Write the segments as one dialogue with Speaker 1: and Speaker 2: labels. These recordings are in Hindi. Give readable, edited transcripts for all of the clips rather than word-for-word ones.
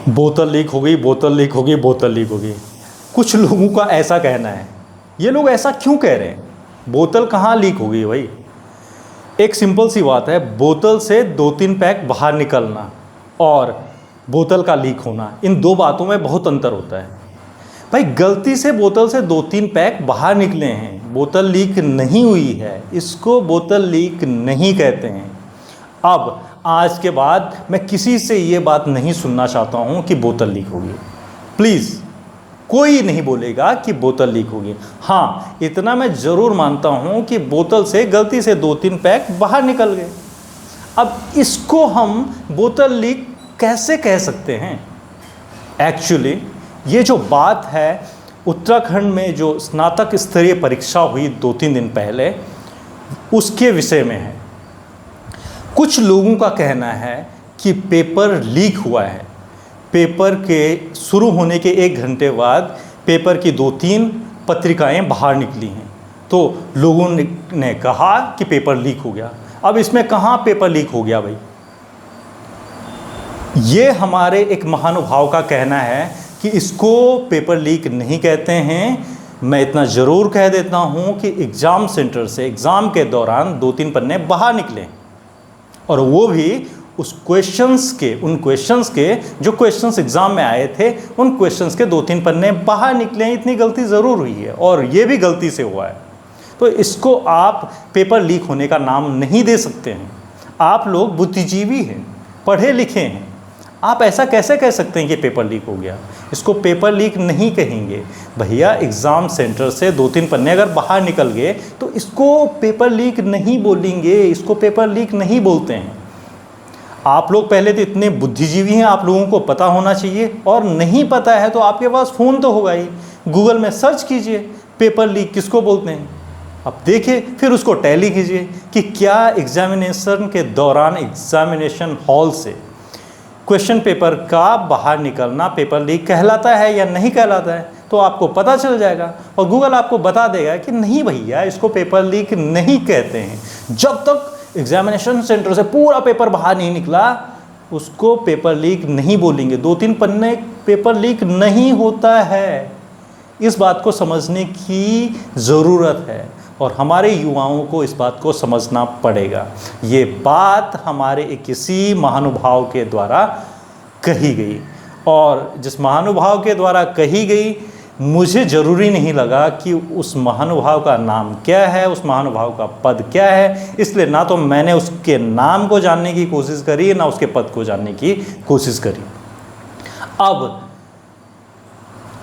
Speaker 1: बोतल लीक हो गई, बोतल लीक हो गई, बोतल लीक हो गई। कुछ लोगों का ऐसा कहना है। ये लोग ऐसा क्यों कह रहे हैं? बोतल कहाँ लीक हो गई भाई? एक सिंपल सी बात है, बोतल से 2-3 पैक बाहर निकलना और बोतल का लीक होना, इन दो बातों में बहुत अंतर होता है। भाई गलती से बोतल से 2-3 पैक बाहर निकले हैं, बोतल लीक नहीं हुई है, इसको बोतल लीक नहीं कहते हैं। अब आज के बाद मैं किसी से ये बात नहीं सुनना चाहता हूँ कि बोतल लीक होगी। प्लीज़ कोई नहीं बोलेगा कि बोतल लीक होगी। हाँ, इतना मैं ज़रूर मानता हूँ कि बोतल से गलती से 2-3 पैक बाहर निकल गए। अब इसको हम बोतल लीक कैसे कह सकते हैं? एक्चुअली ये जो बात है, उत्तराखंड में जो स्नातक स्तरीय परीक्षा हुई 2-3 दिन पहले, उसके विषय में है। कुछ लोगों का कहना है कि पेपर लीक हुआ है। पेपर के शुरू होने के 1 घंटे बाद पेपर की 2-3 पत्रिकाएं बाहर निकली हैं, तो लोगों ने कहा कि पेपर लीक हो गया। अब इसमें कहाँ पेपर लीक हो गया भाई? ये हमारे एक महानुभाव का कहना है कि इसको पेपर लीक नहीं कहते हैं। मैं इतना ज़रूर कह देता हूँ कि एग्ज़ाम सेंटर से एग्ज़ाम के दौरान 2-3 पन्ने बाहर निकले, और वो भी उन क्वेश्चंस के जो क्वेश्चंस एग्ज़ाम में आए थे, उन क्वेश्चंस के 2-3 पन्ने बाहर निकले हैं। इतनी गलती ज़रूर हुई है, और ये भी गलती से हुआ है। तो इसको आप पेपर लीक होने का नाम नहीं दे सकते हैं। आप लोग बुद्धिजीवी हैं, पढ़े लिखे हैं, आप ऐसा कैसे कह सकते हैं कि पेपर लीक हो गया? इसको पेपर लीक नहीं कहेंगे भैया। एग्ज़ाम सेंटर से 2-3 पन्ने अगर बाहर निकल गए तो इसको पेपर लीक नहीं बोलेंगे, इसको पेपर लीक नहीं बोलते हैं। आप लोग पहले तो इतने बुद्धिजीवी हैं, आप लोगों को पता होना चाहिए, और नहीं पता है तो आपके पास फ़ोन तो होगा ही, गूगल में सर्च कीजिए पेपर लीक किसको बोलते हैं। अब देखिए, फिर उसको टैली कीजिए कि क्या एग्जामिनेशन के दौरान एग्जामिनेशन हॉल से क्वेश्चन पेपर का बाहर निकलना पेपर लीक कहलाता है या नहीं कहलाता है, तो आपको पता चल जाएगा। और गूगल आपको बता देगा कि नहीं भैया, इसको पेपर लीक नहीं कहते हैं। जब तक एग्जामिनेशन सेंटर से पूरा पेपर बाहर नहीं निकला, उसको पेपर लीक नहीं बोलेंगे। 2-3 पन्ने पेपर लीक नहीं होता है। इस बात को समझने की ज़रूरत है, और हमारे युवाओं को इस बात को समझना पड़ेगा। ये बात हमारे किसी महानुभाव के द्वारा कही गई, और जिस महानुभाव के द्वारा कही गई, मुझे ज़रूरी नहीं लगा कि उस महानुभाव का नाम क्या है, उस महानुभाव का पद क्या है। इसलिए ना तो मैंने उसके नाम को जानने की कोशिश करी, ना उसके पद को जानने की कोशिश करी। अब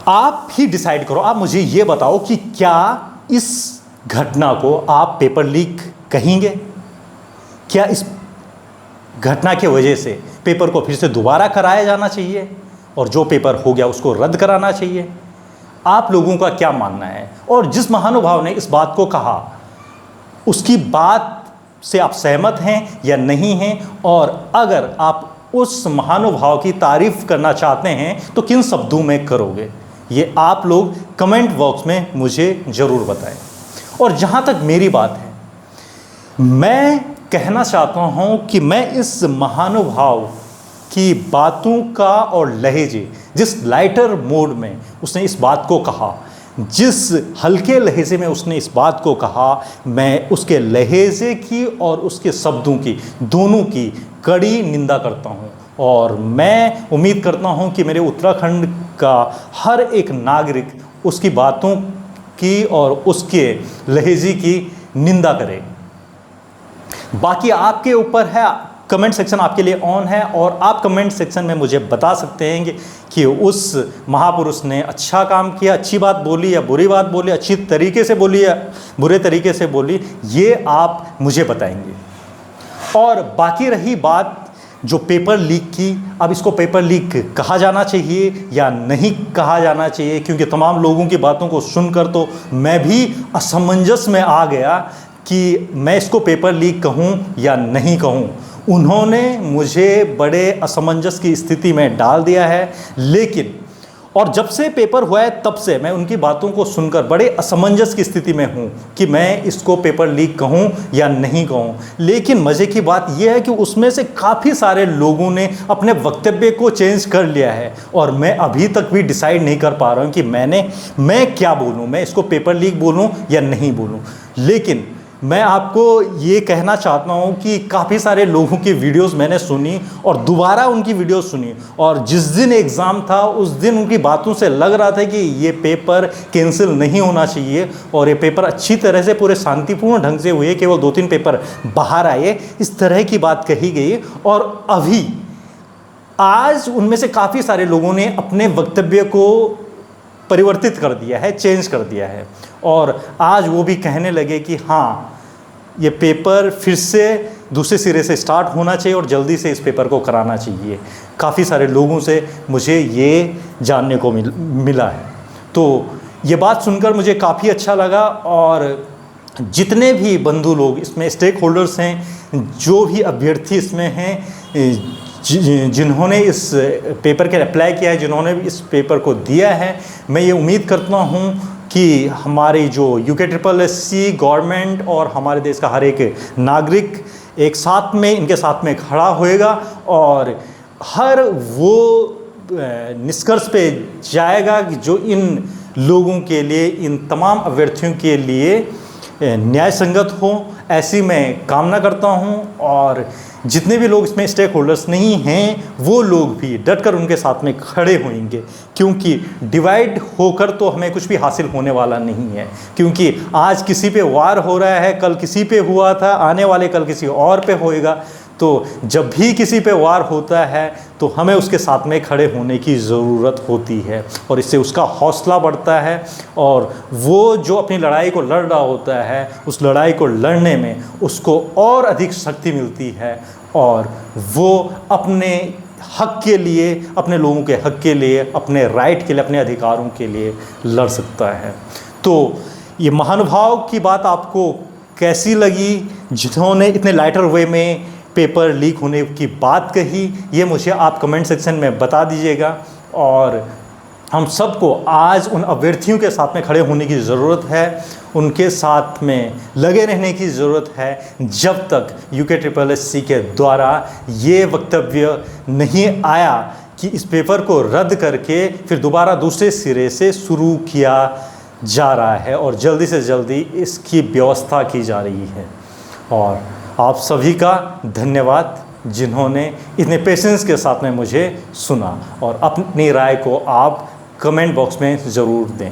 Speaker 1: आप ही डिसाइड करो, आप मुझे ये बताओ कि क्या इस घटना को आप पेपर लीक कहेंगे? क्या इस घटना की वजह से पेपर को फिर से दोबारा कराया जाना चाहिए, और जो पेपर हो गया उसको रद्द कराना चाहिए? आप लोगों का क्या मानना है? और जिस महानुभाव ने इस बात को कहा, उसकी बात से आप सहमत हैं या नहीं हैं? और अगर आप उस महानुभाव की तारीफ करना चाहते हैं तो किन शब्दों में करोगे? ये आप लोग कमेंट बॉक्स में मुझे ज़रूर बताएं। और जहाँ तक मेरी बात है, मैं कहना चाहता हूँ कि मैं इस महानुभाव की बातों का और लहजे, जिस लाइटर मोड में उसने इस बात को कहा, जिस हल्के लहजे में उसने इस बात को कहा, मैं उसके लहजे की और उसके शब्दों की, दोनों की कड़ी निंदा करता हूँ। और मैं उम्मीद करता हूँ कि मेरे उत्तराखंड का हर एक नागरिक उसकी बातों की और उसके लहजे की निंदा करे। बाकी आपके ऊपर है, कमेंट सेक्शन आपके लिए ऑन है, और आप कमेंट सेक्शन में मुझे बता सकते हैं कि उस महापुरुष ने अच्छा काम किया, अच्छी बात बोली या बुरी बात बोली, अच्छी तरीके से बोली या बुरे तरीके से बोली, ये आप मुझे बताएंगे। और बाकी रही बात जो पेपर लीक की, अब इसको पेपर लीक कहा जाना चाहिए या नहीं कहा जाना चाहिए, क्योंकि तमाम लोगों की बातों को सुनकर तो मैं भी असमंजस में आ गया कि मैं इसको पेपर लीक कहूं या नहीं कहूं। उन्होंने मुझे बड़े असमंजस की स्थिति में डाल दिया है, लेकिन और जब से पेपर हुआ है तब से मैं उनकी बातों को सुनकर बड़े असमंजस की स्थिति में हूँ कि मैं इसको पेपर लीक कहूँ या नहीं कहूँ। लेकिन मज़े की बात यह है कि उसमें से काफ़ी सारे लोगों ने अपने वक्तव्य को चेंज कर लिया है और मैं अभी तक भी डिसाइड नहीं कर पा रहा हूँ कि मैं क्या बोलूँ, मैं इसको पेपर लीक बोलूँ या नहीं बोलूँ। लेकिन मैं आपको ये कहना चाहता हूँ कि काफ़ी सारे लोगों की वीडियोस मैंने सुनी और दोबारा उनकी वीडियोस सुनी, और जिस दिन एग्ज़ाम था उस दिन उनकी बातों से लग रहा था कि ये पेपर कैंसिल नहीं होना चाहिए और ये पेपर अच्छी तरह से पूरे शांतिपूर्ण ढंग से हुए, केवल 2-3 पेपर बाहर आए, इस तरह की बात कही गई। और अभी आज उनमें से काफ़ी सारे लोगों ने अपने वक्तव्य को परिवर्तित कर दिया है, चेंज कर दिया है, और आज वो भी कहने लगे कि हाँ, ये पेपर फिर से दूसरे सिरे से स्टार्ट होना चाहिए और जल्दी से इस पेपर को कराना चाहिए। काफ़ी सारे लोगों से मुझे ये जानने को मिला है। तो ये बात सुनकर मुझे काफ़ी अच्छा लगा, और जितने भी बंधु लोग इसमें स्टेक होल्डर्स हैं, जो भी अभ्यर्थी इसमें हैं, जिन्होंने इस पेपर के अप्लाई किया है, जिन्होंने भी इस पेपर को दिया है, मैं ये उम्मीद करता हूँ कि हमारी जो UKSSC गवर्नमेंट और हमारे देश का हर एक नागरिक एक साथ में इनके साथ में खड़ा होएगा और हर वो निष्कर्ष पे जाएगा कि जो इन लोगों के लिए, इन तमाम अभ्यर्थियों के लिए न्याय संगत हो, ऐसी मैं कामना करता हूं। और जितने भी लोग इसमें स्टेक होल्डर्स नहीं हैं वो लोग भी डटकर उनके साथ में खड़े होंगे, क्योंकि डिवाइड होकर तो हमें कुछ भी हासिल होने वाला नहीं है। क्योंकि आज किसी पे वार हो रहा है, कल किसी पे हुआ था, आने वाले कल किसी और पे होएगा। तो जब भी किसी पे वार होता है तो हमें उसके साथ में खड़े होने की ज़रूरत होती है, और इससे उसका हौसला बढ़ता है, और वो जो अपनी लड़ाई को लड़ रहा होता है उस लड़ाई को लड़ने में उसको और अधिक शक्ति मिलती है, और वो अपने हक के लिए, अपने लोगों के हक के लिए, अपने राइट के लिए, अपने अधिकारों के लिए लड़ सकता है। तो ये महानुभाव की बात आपको कैसी लगी, जिन्होंने इतने लाइटर वे में पेपर लीक होने की बात कही, ये मुझे आप कमेंट सेक्शन में बता दीजिएगा। और हम सबको आज उन अभ्यर्थियों के साथ में खड़े होने की ज़रूरत है, उनके साथ में लगे रहने की ज़रूरत है, जब तक UKSSC के द्वारा ये वक्तव्य नहीं आया कि इस पेपर को रद्द करके फिर दोबारा दूसरे सिरे से शुरू किया जा रहा है और जल्दी से जल्दी इसकी व्यवस्था की जा रही है। और आप सभी का धन्यवाद जिन्होंने इतने पेशेंस के साथ में मुझे सुना, और अपनी राय को आप कमेंट बॉक्स में ज़रूर दें।